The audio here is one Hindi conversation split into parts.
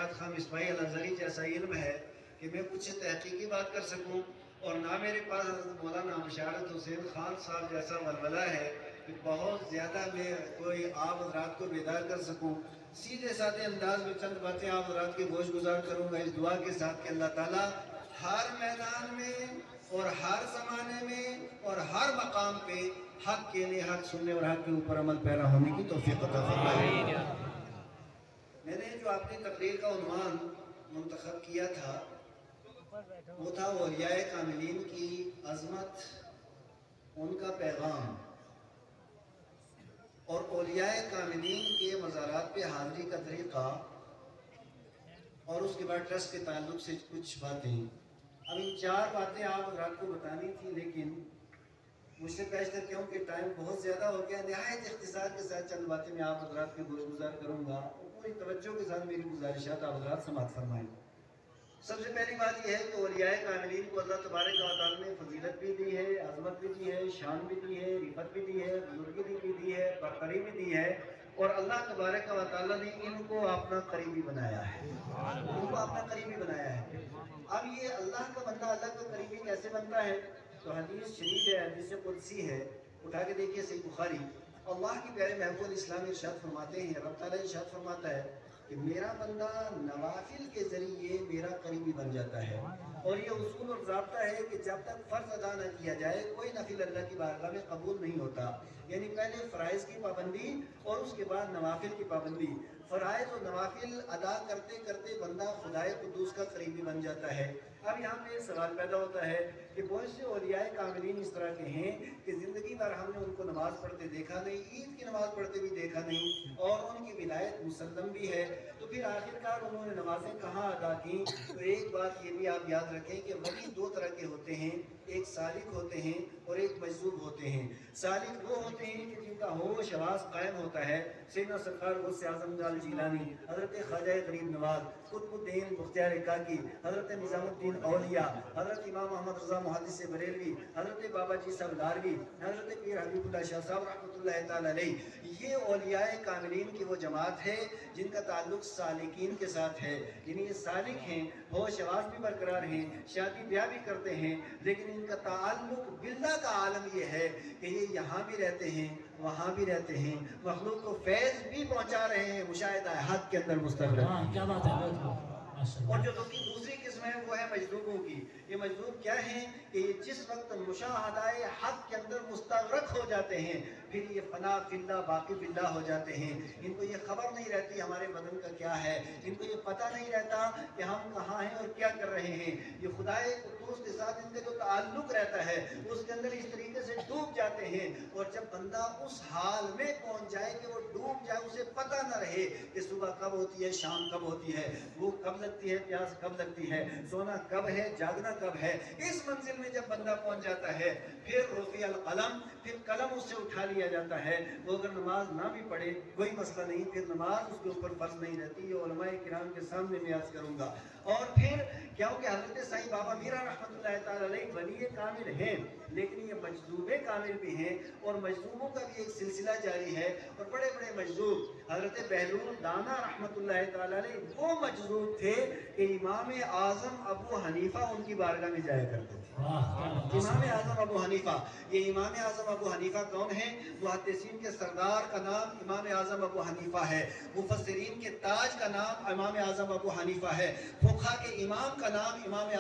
शायद खां मिसबाही अल-अज़हरी जैसा इल्म है कि मैं कुछ तहकीकी बात कर सकूं, और ना मेरे पास हज़रत मौलाना मुशारत हुसैन खान साहब जैसा वलवला है कि बहुत ज़्यादा मैं कोई आप हज़रात को बेदार कर सकूं। सीधे साधे अंदाज में चंद बातें आप हज़रात के गोश गुजार करूँगा इस दुआ के साथ कि अल्लाह ताला हर मैदान में और हर ज़माने में और हर मकाम पे हक के लिए हक सुनने और हक के ऊपर अमल पैरा होने की तौफीक अता फरमाए। मैंने जो अपनी तकरीर का उन्वान मुंतखब किया था वो था औलियाए कामिलीन की अज़मत, उनका पैगाम और औलियाए कामिलीन के मज़ारात पे हाज़िरी का तरीक़ा, और उसके बाद ट्रस्ट के ताल्लुक से कुछ बातें। अब इन 4 बातें आप हज़रात को बतानी थी, लेकिन मुझसे पेशतर क्यों कि टाइम बहुत ज़्यादा हो गया। नहायत इख्तिसार के साथ चंद बातें मैं आप हज़रात के गोश गुजार करूँगा और पूरी तवज्जो के साथ मेरी गुजारिशात आप हज़रात समाअत फरमाएँ। सबसे पहली बात यह है कि औलियाए कामिलीन को अल्लाह तबारक व तआला ने फजीलत भी दी है, अज़मत भी दी है, शान भी दी है, रिफत भी दी है, बुजुर्गी भी दी है, बरतरी भी दी है, और अल्लाह तबारक व तआला ने इनको अपना करीबी बनाया है, इनको अपना करीबी बनाया है। अब ये अल्लाह का बंदा अल्लाह का करीबी कैसे बनता है? तो हदीस शरीफ है, हदीस कुदसी है, उठा के देखिए सही बुखारी। अल्लाह के प्यारे महबूब इस्लाम इरशाद फरमाते हैं, रब ताला इरशाद फरमाता है कि मेरा बंदा नवाफिल के जरिए मेरा करीबी बन जाता है। और ये उसूल और ज़ाब्ता है कि जब तक फ़र्ज अदा न किया जाए कोई नफिल अल्लाह की बारगाह में कबूल नहीं होता। यानी पहले फ़राइज़ की पाबंदी और उसके बाद नवाफिल की पाबंदी। फ़राइज़ और नवाफिल अदा करते करते बंदा खुदाए कुद्दूस का करीबी बन जाता है। अब यहाँ पे सवाल पैदा होता है कि बहुत से औलियाए कामिलीन इस तरह के हैं कि ज़िंदगी भर हमने उनको नमाज़ पढ़ते देखा नहीं, ईद की नमाज़ पढ़ते भी देखा नहीं, और उनकी विलायत मुसल्लम भी है। तो फिर आखिरकार उन्होंने नमाज़ें कहाँ अदा की? तो एक बात ये भी आप याद रखें कि वली 2 तरह के होते हैं, एक सालिक होते हैं और एक मजज़ूब होते हैं। सालिक वो होते हैं कि जिनका होश हवास कायम होता है। सैयदना सरकार गौसे आज़म अल जिलानी, हज़रत ख्वाजा गरीब नवाज़, कुतुबुद्दीन बख्तियार काकी, हज़रत निज़ामुद्दीन औलिया, हज़रत इमाम अहमद रज़ा मुहद्दिस बरेलवी, हज़रत बाबा जी साहब लारवी, हज़रत पीर हबीबुल्लाह शाह साहब रहमतुल्लाह तआला अलैह, ये औलियाए कामिलीन की वो जमात है जिनका ताल्लुक सालिकीन के साथ है। यानी ये सालिक हैं, होश हवास भी बरकरार हैं, शादी ब्याह भी करते हैं, लेकिन इनका ताल्लुक बिल्लाह का आलम ये है कि ये यहाँ भी रहते हैं, वहाँ भी रहते हैं, मखलूक को फैज़ भी पहुँचा रहे हैं, मुशाहिदा हक़ के अंदर मुस्तक़बिल। क्या बात है। और जो दूसरी किस्म है वो है मजदूबों की। ये मजदूब क्या है कि ये जिस वक्त मुशाहदाए हक़ के अंदर मुस्तग़रक़ हो जाते हैं, फिर ये फना फिल्ला बाकी बिल्ला हो जाते हैं। इनको ये खबर नहीं रहती हमारे बदन का क्या है, इनको ये पता नहीं रहता कि हम कहाँ हैं और क्या कर रहे हैं। ये खुदाए कुद्दूस के साथ इनका जो ताल्लुक रहता है उसके अंदर इस तरीके से डूब जाते हैं। और जब बंदा उस हाल में पहुँच जाए कि वो डूब जाए, उसे पता न रहे कि सुबह कब होती है, शाम कब होती है, भूख कब लगती है, प्यास कब लगती है, सोना कब है, जागना कब है, इस मंजिल में जब बंदा पहुंच जाता है फिर रुफ़ियल कलम, फिर कलम उससे उठा लिया जाता है। वो अगर नमाज ना भी पढ़े कोई मसला नहीं, फिर नमाज उसके ऊपर फर्ज नहीं रहती। ये उलमाए किराम के सामने मैं अर्ज़ करूँगा। और फिर क्योंकि हज़रत साईं बाबा मीरा रहमतुल्लाह तआला अलैह वली कामिल हैं, लेकिन ये मजदूबे कामिल भी हैं, और मजदूबों का भी एक सिलसिला जारी है। और बड़े बड़े मजदूब हज़रत बहलूल दाना रहमतुल्लाह तआला अलैह वो मजदूब थे कि इमाम आज़म अबू हनीफा उनकी बारगाह में जाया करते थे। इमाम आज़म अबू हनीफा, ये इमाम आज़म अबू हनीफा कौन है? मुहद्दिसीन के सरदार का नाम इमाम आज़म अबू हनीफा है, मुफस्सिरीन के ताज का नाम इमाम आज़म अबू हनीफा है, फुक़हा के इमाम का नाम इमाम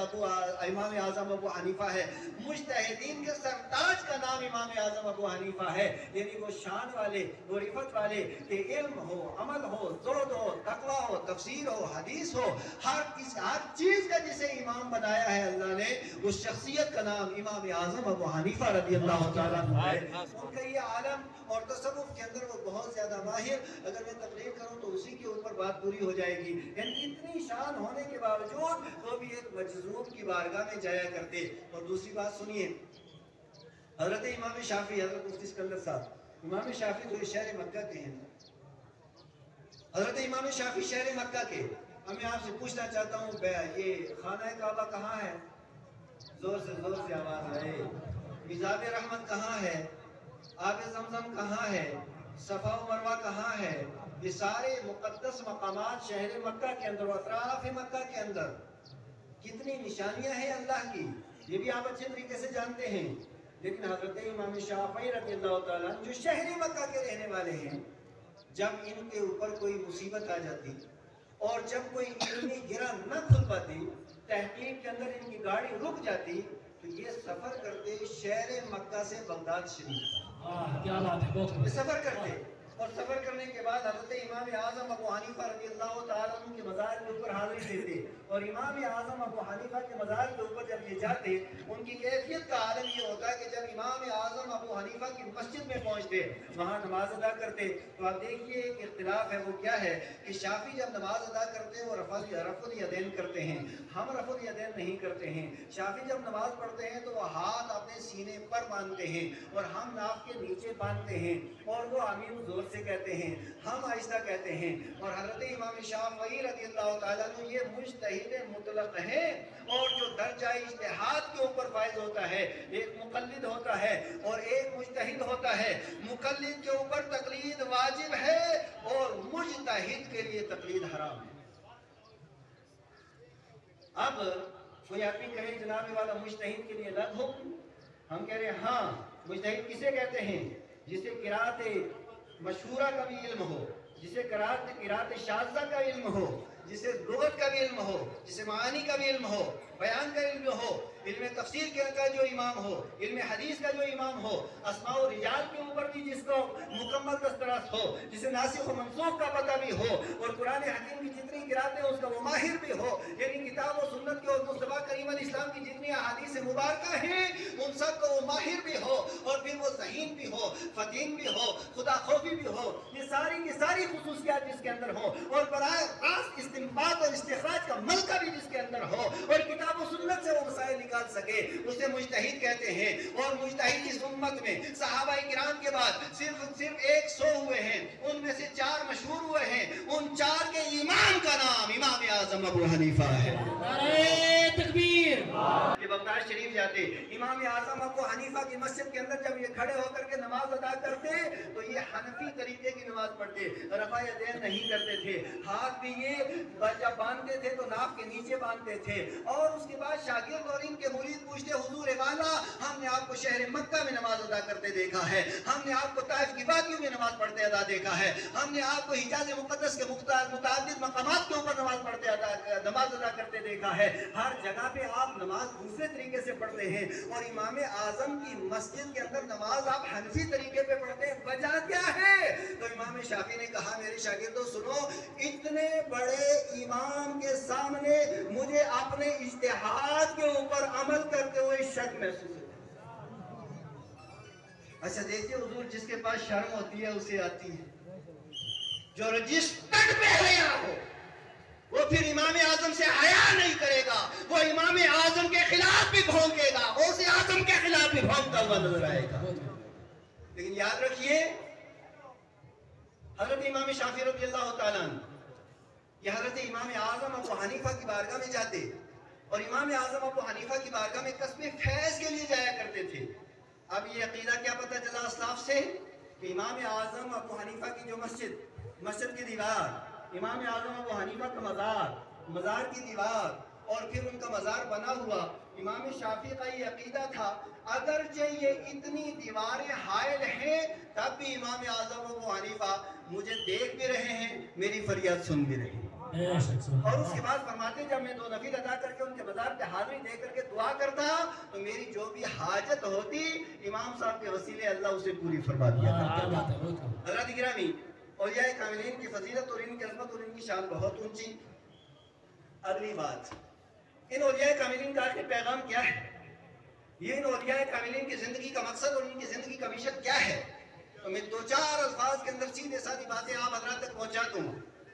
आज़म अबू हनीफा है, मुज्तहिदीन के सरताज का नाम इमाम आज़म अबू हनीफा है। यानी वो शान वाले, वो रिफत वाले कि इल्म हो, अमल हो, ज़ुहद हो, तक़वा हो, तफसीर हो, हदीस हो, हर चीज़ का जिसे इमाम बनाया है अल्लाह ने, उस शख्सियत का नाम इमाम आज़म अबू हनीफा रज़ियल्लाहु तआला अन्हु है। उनका ये आलम और तसव्वुफ के अंदर वो बहुत ज़्यादा माहिर, अगर मैं तकरीर करूँ तो उसी के ऊपर बात पूरी हो जाएगी। यानी इतनी शान होने के बावजूद वो भी एक मजज़ूब की बारगाह में जाया करते। और दूसरी बात सुनिए, हज़रत इमाम शाफ़ी, हज़रत मुफ्ती सिकंदर साहब, इमाम शाफ़ी जो शहर मक्का के हैं, हज़रत इमाम शाफ़ी शहर मक्का के। अब मैं आपसे पूछना चाहता हूँ, ये खाना काबा कहाँ है? जोर से आवाज़ आए। मिज़ाब रहमत कहाँ है? आब ज़मज़म कहाँ है? सफ़ा व मरवा कहाँ है? ये सारे मुक़द्दस मकामात शहर मक्का के अंदर, अतराफ मक्का के अंदर कितनी निशानियां हैं अल्लाह की, ये भी आप अच्छे तरीके से जानते हैं। लेकिन हजरत इमाम शाफी रज़ियल्लाहु ताला जो शहर मक्का के रहने वाले हैं, जब इनके ऊपर कोई मुसीबत आ जाती और जब कोई इल्मी गिरा न खुल पाती, तहकीक के अंदर इनकी गाड़ी रुक जाती, तो ये सफर करते शहर मक्का से बगदाद शरीफ। क्या बात है, बहुत सफर करते और सफर करने के बाद हज़रत इमाम आज़म अबू हनीफा रज़ियल्लाहु ताला अन्हु के मज़ार के ऊपर हाज़िरी देते। और इमाम आज़म अबू हनीफा के मज़ार के ऊपर जब ये जाते, उनकी कैफियत का आलम ये होता है कि जब इमाम आज़म अबू हनीफा की मस्जिद में पहुँचते, वहाँ नमाज अदा करते, तो आप देखिए एक इख्तिलाफ है, वो क्या है कि शाफी जब नमाज अदा करते हैं वो रफ़ुल यदैन करते हैं, हम रफ़ुल यदैन नहीं करते हैं। शाफी जब नमाज पढ़ते हैं तो वो हाथ अपने सीने पर बांधते हैं और हम नाक के नीचे बांधते हैं, और वो आमीन जोर से कहते हैं, हम आहिस्ता कहते हैं। और हज़रत इमाम शाफ़ी रज़ियल्लाहु ताला अन्हु ये मुज्तहिद मुतलक है, और जो दर्जा इज्तिहाद के ऊपर फायज होता है, एक मुक़ल्लिद होता है और एक मुज्तहिद होता है। मुक़ल्लिद के ऊपर तक़लीद वाजिब है और मुज्तहिद के लिए तक़लीद हराम है। अब कोई आदमी कहे जनाब वाला मुज्तहिद के लिए अलग हो, हम कह रहे हैं हाँ, मुज्तहिद किसे कहते हैं? जिसे किरात मशहूरा का भी इल्म हो, जिसे किरात शाज़ा का इल्म हो, जिसे लुगत का भी इल्म हो, जिसे मानी का भी इल्म हो, बयान का इल्म हो, इल्म तफसीर का जो इमाम हो, इल्म हदीस का जो इमाम हो, अस्मा और रिजाल के ऊपर भी जिसको मुकम्मल दस्तरस हो, जिसे नासिख और मनसूख का पता भी हो, और कुरान हकीम की जितनी किरातें उसका वो माहिर भी हो, यानी किताब और सुन्नत के और मुस्तफा करीम इस्लाम की जितनी अहादीस मुबारका हैं उन सब को वो माहिर भी हो, और फिर वो ज़हीन भी हो, फतीन भी हो, खुदा खौफी भी हो, ये सारी की सारी खुसूसियात जिसके अंदर हो, और बराए रास्त इस्तिंबात और इस्तिखराज का मलका भी जिसके अंदर हो, और किताब और सुन्नत से वो मसाइल निकाल सके, उसे मुज्तहिद कहते हैं। और मुज्तहिद इस उम्मत में सहाबा किराम के बाद सिर्फ 100 हुए हैं, उनमें से 4 मशहूर हुए हैं। उन 4 के इमाम का नाम इमाम आज़म अबू हनीफा है। नारे तकबीर। ये बगदाद शरीफ जाते, इमाम आज़म अबू हनीफा की मस्जिद के अंदर जब ये खड़े होकर के नमाज अदा करते, तो ये हनफी तरीके की नमाज पढ़ते, रफ़ा यदैन नहीं करते थे, हाथ भी ये जब बांधते थे तो नाक के नीचे बांधते थे। और उसके बाद शागिर्द और इनके मुरीद पूछते, हुजूर वाला, हमने आपको शहर मक्का में नमाज अदा करते देखा है, हमने आपको ताइफ की वादियों में नमाज पढ़ते अदा देखा है, हमने आपको हिजाज मुक़द्दस के मुतादिद मकामात के ऊपर नमाज अदा करते देखा है। हर जगह पे आप नमाज दूसरे तरीके से पढ़ते हैं, और इमाम आज़म की मस्जिद के अंदर नमाज आप हनफी तरीके पे पढ़ते हैं, वजह क्या है? तो इमाम शाफी ने कहा, मेरे शागिर्दों सुनो, इतने बड़े इमाम के सामने मुझे अपने इज्तिहाद के ऊपर अमल करते हुए शक महसूस होता है। अच्छा देखिए हुजूर, जिसके पास शर्म होती है उसे आती है, जो रजिस्टर्ड पे हया हो वो फिर इमाम आज़म से हया नहीं करेगा, वो इमाम आज़म के खिलाफ भी भौंकेगा, उसे आज़म के खिलाफ भी भौंकता हुआ नजर आएगा। लेकिन याद रखिए, हज़रत इमाम शाफी रज़ियल्लाहु ताला अन्हु ये हज़रत इमाम आज़म अबू हनीफा की बारगाह में जाते, और इमाम आज़म अबू हनीफा की बारगाह में कस्बे फैज़ के लिए जाया करते थे। अब ये अकीदा क्या पता चला असलाफ से कि इमाम आज़म अबू हनीफा की जो मस्जिद की दीवार, इमाम आज़म अबू हनीफा का मज़ार की दीवार, और फिर उनका मज़ार बना हुआ। इमाम शाफी का ये अकीदा था, अगर ये इतनी दीवारें हायल हैं, तब भी इमाम आज़म अबू हनीफा मुझे देख भी रहे हैं, मेरी फरियाद सुन भी रहे हैं। और उसके बाद फरमाते, जब मैं 2 नफिल अदा करके उनके बाजार पे हाजिरी दे करके दुआ करता, तो मेरी जो भी हाजत होती इमाम साहब के वसीले अल्लाह उसे पूरी फरमा दिया था। हज़रत गिरामी, औलिया कामिलीन की फजीलत और इनकी अज़मत और इनकी शान बहुत ऊंची। अगली बात, इन औलिया कामिलीन का आखिर पैगाम क्या है? ये इन औलिया कामिलीन की जिंदगी का मकसद और इनकी जिंदगी का मिशन क्या है? तो मैं 2-4 अल्फाज के अंदर सीधे सारी बातें आप हज़रात तक पहुँचा दूँ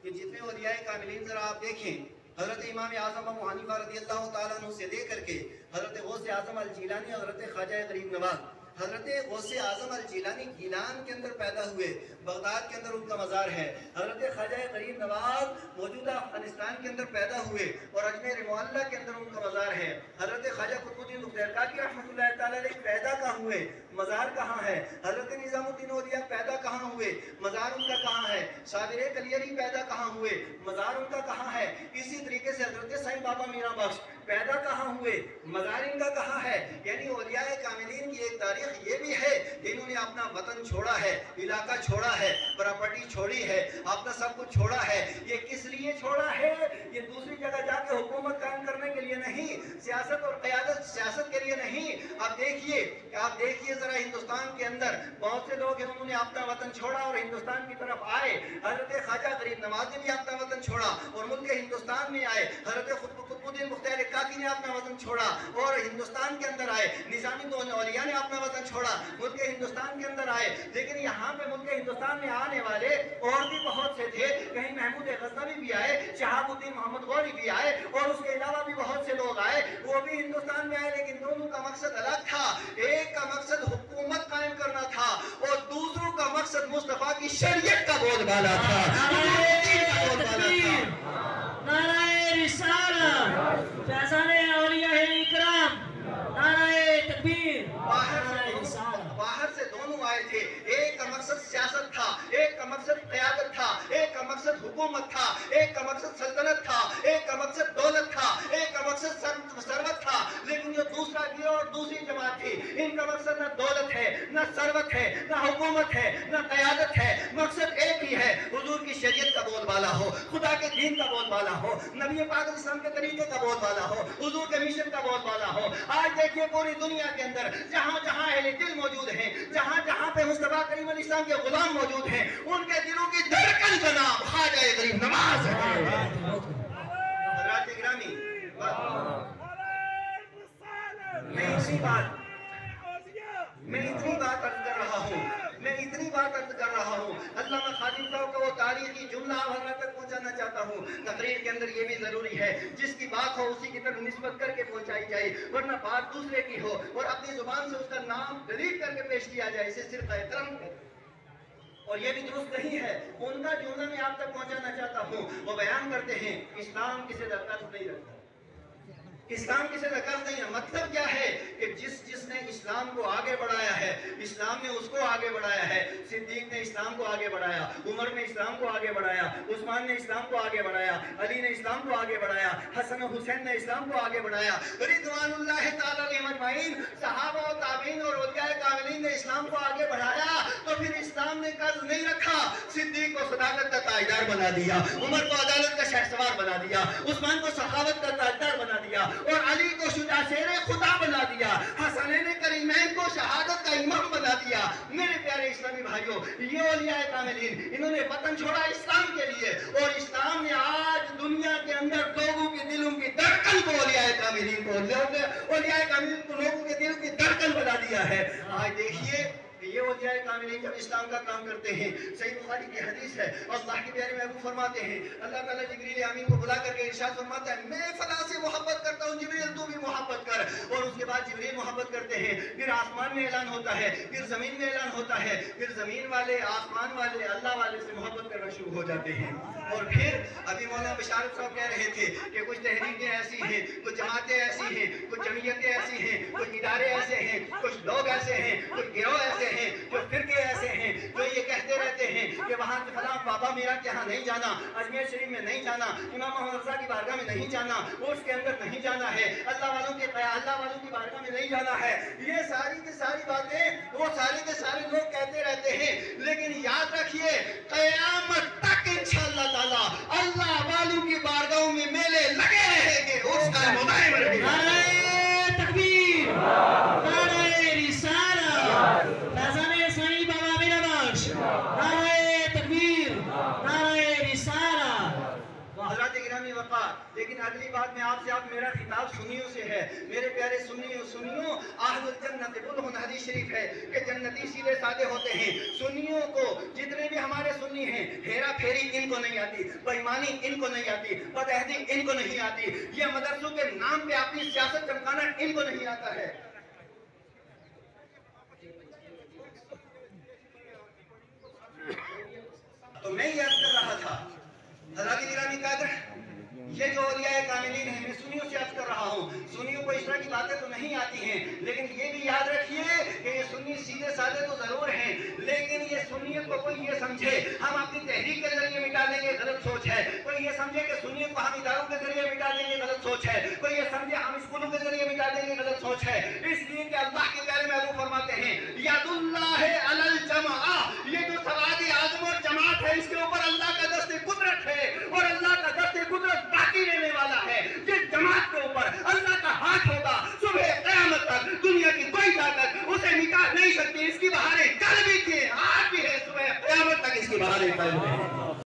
कि जितने औलिया कामिलीन जरा आप देखें, हज़रत इमाम आज़म अबू हनीफा रज़ियल्लाहु ताला अन्हु से लेकर के हज़रत गौस आज़म अल जिलानी, हज़रत ख्वाजा गरीब नवाज़, हजरत गौसे आजम अल जिलानी गीलान के अंदर पैदा हुए, बगदाद के अंदर उनका मज़ार है। हजरत ख्वाजा गरीब नवाज मौजूदा अफगानिस्तान के अंदर पैदा हुए और अजमेर मोहल्ला के अंदर उनका मज़ार है। हजरत ख्वाजा कुतुबुद्दीन मुख्तार काकी रहमतुल्लाह तआला अलैह पैदा कहाँ हुए, मज़ार कहाँ है? हजरत निज़ामुद्दीन औलिया पैदा कहाँ हुए, मज़ार उनका कहाँ है? साबिर कलियरी पैदा कहाँ हुए, मज़ार उनका कहाँ है? इसी तरीके से हजरत साईं बाबा मीरा बख्श पैदा कहाँ हुए, मज़ार इनका कहाँ है? यानी औलियाए कामिलीन की एक तारीख ये भी है कि इन्होंने अपना वतन छोड़ा है, इलाका छोड़ा है, प्रॉपर्टी छोड़ी है, अपना सब कुछ छोड़ा है। ये किस लिए छोड़ा है? ये दूसरी जगह जाके हुकूमत कायम करने के लिए नहीं, सियासत और क़यादत सियासत के लिए नहीं। आप देखिए जरा हिंदुस्तान के अंदर बहुत से लोग हैं, उन्होंने अपना वतन छोड़ा और हिंदुस्तान की तरफ आए। हजरत ख्वाजा गरीब नवाज ने भी अपना वतन छोड़ा और मुल्क हिंदुस्तान में आए। हजरत कुतुबुद्दीन मुख्तार काकी ने अपना वतन छोड़ा और हिंदुस्तान के अंदर आए। निज़ामुद्दीन औलिया ने अपना वतन छोड़ा, मुल्क हिंदुस्तान के अंदर आए। लेकिन यहाँ पे मुल्क हिंदुस्तान में आने वाले और भी बहुत से थे, कहीं महमूद गज़नवी भी आए, शहाबुद्दीन मोहम्मद गौरी भी आए और उसके अलावा भी बहुत से लोग आए, वो भी हिंदुस्तान में आए। लेकिन दोनों का मकसद अलग था। एक का मकसद हुकूमत कायम करना था और दूसरों का मकसद मुस्तफा की शरीयत का बोलबाला था। नाराए रिसालत, फैज़ाने औलिया इकराम, नाराए तकबीर। बाहर से दोनों आए थे। एक का मकसद सियासत था, एक का मकसद क़यादत था, एक का मकसद हुकूमत था, एक का मकसद सल्तनत था, एक का मकसद दौलत था, एक का मकसद सरवत था। लेकिन जो दूसरा गिरोह और दूसरी जमात थी, इनका मकसद न दौलत है, न सरवत है, न हुकूमत है, न क़यादत है। मकसद एक ही है, हुजूर की शरीयत का बोलबाला हो, खुदा के दीन का बोलबाला हो, नबी पाक इस्लाम के तरीके का बोलबाला हो, हुजूर के मिशन का बोलबाला हो। आज देखिए पूरी दुनिया के अंदर जहाँ जहाँ अहले दिल मौजूद हैं, जहाँ जहाँ पे मुस्तफा करीम अलैहि सलाम के गुलाम मौजूद हैं, उनके दिलों की धड़कन जनाब ख्वाजा गरीब नवाज है। हज़रात गिरामी, मैं इतनी बात अर्ज कर रहा हूँ, अल्लामा खादिम साहब का वो तारीखी जुमला हज़रत तक पहुँचाना चाहता हूँ। तकरीर के अंदर ये भी जरूरी है, जिसकी बात हो उसी की तरफ निस्बत करके पहुँचाई जाए, वरना बात दूसरे की हो और अपनी जुबान से उसका नाम डिलीट करके पेश किया जाए, इसे सिर्फ एहतराम है और ये भी दुरुस्त नहीं है। उनका जुमला मैं आप तक पहुँचाना चाहता हूँ। वो बयान करते हैं इस्लाम किसी का कर्ज नहीं रखता, इस्लाम किसी का कर्ज नहीं है। मतलब क्या है कि जिसने इस्लाम को आगे बढ़ाया है, इस्लाम ने उसको आगे बढ़ाया है। सिद्दीक ने इस्लाम को आगे बढ़ाया, उमर ने इस्लाम को आगे बढ़ाया, उस्मान ने इस्लाम को आगे बढ़ाया, अली ने इस्लाम को आगे बढ़ाया, हसन हुसैन ने इस्लाम को आगे बढ़ाया, रिज़वानुल्लाह ताला अलैहिम अजमईन, सहाबा और ताबीन और औलियाए कामिलीन ने इस्लाम को आगे बढ़ाया। तो फिर इस्लाम ने कर्ज नहीं रखा। सिद्दीक को सदाकत का ताजदार बना दिया, उमर को अदालत का शहसवार बना दिया, उस्मान को सखावत का ताजदार बना दिया और अली को शुजा शेरे खुदा बना दिया, हसनैन करीमैन को शहादत का इमाम बना दिया। मेरे प्यारे इस्लामी भाइयों, ये औलियाए कामिलीन, इन्होंने वतन छोड़ा इस्लाम के लिए और इस्लाम ने आज दुनिया के अंदर लोगों के दिलों की धड़कन को औलियाए कामिलीन को लोगों के दिलों की धड़कन बना दिया है। आज देखिए ये औलियाए कामिलीन जब इस्लाम का काम करते हैं, सही बुखारी की हदीस है, अल्लाह के प्यारे महबूब फरमाते हैं, अल्लाह ताला जिब्रील अमीन को बुला करके इरशाद फरमाता है, मैं फला से मोहब्बत करता हूँ, जिब्रील तू भी मोहब्बत कर। और उसके बाद जिब्रील मोहब्बत करते हैं, फिर आसमान में ऐलान होता है, फिर जमीन में ऐलान होता है, फिर जमीन वाले, आसमान वाले, अल्लाह वाले से मोहब्बत करना शुरू हो जाते हैं। और फिर अभी मौलाना बिशारत साहब कह रहे थे कि कुछ तहरीकें ऐसी हैं, कुछ जमातें ऐसी हैं, कुछ जमीयतें ऐसी हैं, कुछ इदारे ऐसे हैं, कुछ लोग ऐसे हैं, कुछ गिरोह ऐसे हैं, जो फिरके ऐसे हैं जो ये कहते रहते हैं कि वहाँ फलां बाबा मीरा के यहाँ नहीं जाना, अजमेर शरीफ में नहीं जाना, इमाम मोहम्मद रज़ा की बारगाह में नहीं जाना, उसके अंदर नहीं जाना है, अल्लाह वालों की बारगाह में नहीं जाना है। ये सारी की सारी बातें वो सारे के सारे लोग कहते रहते हैं। लेकिन याद रखिए क़यामत तक इंशाअल्लाह ताला अल्लाह वालों की बारगाहों में मेले लगे रहेंगे। उसका मुदायम रहेगा। नारे तकबीर, नारे रिसालत, फैज़ाने साईं बाबा मीरा बख्श, नारे तकबीर, नारे रिसालत। हज़रात गिरामी वक़ार, लेकिन अगली बात में आपसे मेरा खिताब सुन्नियों से है। मेरे प्यारे सुन्नियों, अहलुल जन्नत बुलहुन हदीस शरीफ है कि जन्नती सीधे साधे होते हैं। सुन्नियों को, जितने भी हमारे सुन्नी हैं, हेरा फेरी इनको नहीं आती, बेईमानी इनको नहीं आती, बदअहदी इनको नहीं आती, ये मदरसों के नाम पे अपनी सियासत चमकाना इनको नहीं आता है। तो मैं ये अर्ज कर रहा था हज़रात गिरामी कादर, ये जो औलिया कामिलीन है, मैं सुन्नियों से अर्ज कर रहा हूँ, सुन्नियों को इस तरह की बातें तो नहीं आती हैं, लेकिन ये भी याद रखिए कि ये सुन्नी सीधे साधे तो जरूर हैं, लेकिन ये सुन्नियत को कोई ये समझे हम अपनी तहरीक के जरिए मिटा देंगे, गलत सोच है। कोई ये समझे कि सुन्नियत को हम इदारों के जरिए मिटा देंगे, गलत सोच है। कोई ये समझे हम स्कूलों के जरिए मिटा देंगे, गलत सोच है। इसलिए कि अल्लाह के प्यारे महबूब फरमाते हैं यदुल्लाह अलल जमा, ये जो सवाद आज़म और जमात है इसके ऊपर अल्लाह का दस्ते कुदरत है, और अल्लाह का दस्ते कुदरत बाकी रहने वाला है। जिस जमात के ऊपर अल्लाह का हाथ होगा सुबह क़यामत तक दुनिया की कोई ताकत उसे मिटा नहीं सकती। इसकी बहारें कल भी थी, आज भी है, सुबह क़यामत तक इसकी बहारें कल है।